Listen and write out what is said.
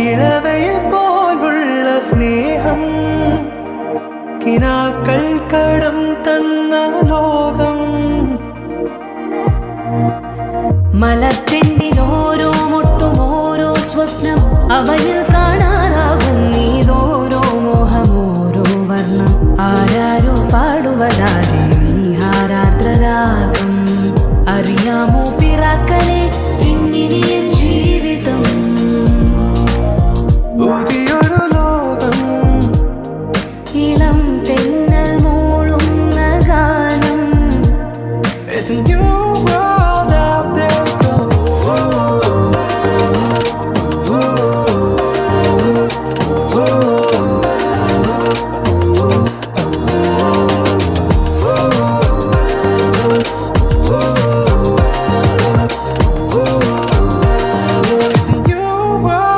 ഇളവയിൽ പോലുള്ള സ്നേഹം കിനാക്കൾ കടം തന്ന ലോകം. മലച്ചെണ്ടിൽ ഓരോ മുട്ടും ഓരോ സ്വപ്നം അവയിൽ കാണാനാകും നീതോരോ മോഹം ഓരോ വർണ്ണം ആരാരോ പാടുവതാതെ നീഹാരാർദ്രരാഗം അറിയാമോ പിറാക്കളെ ഇന്നിനി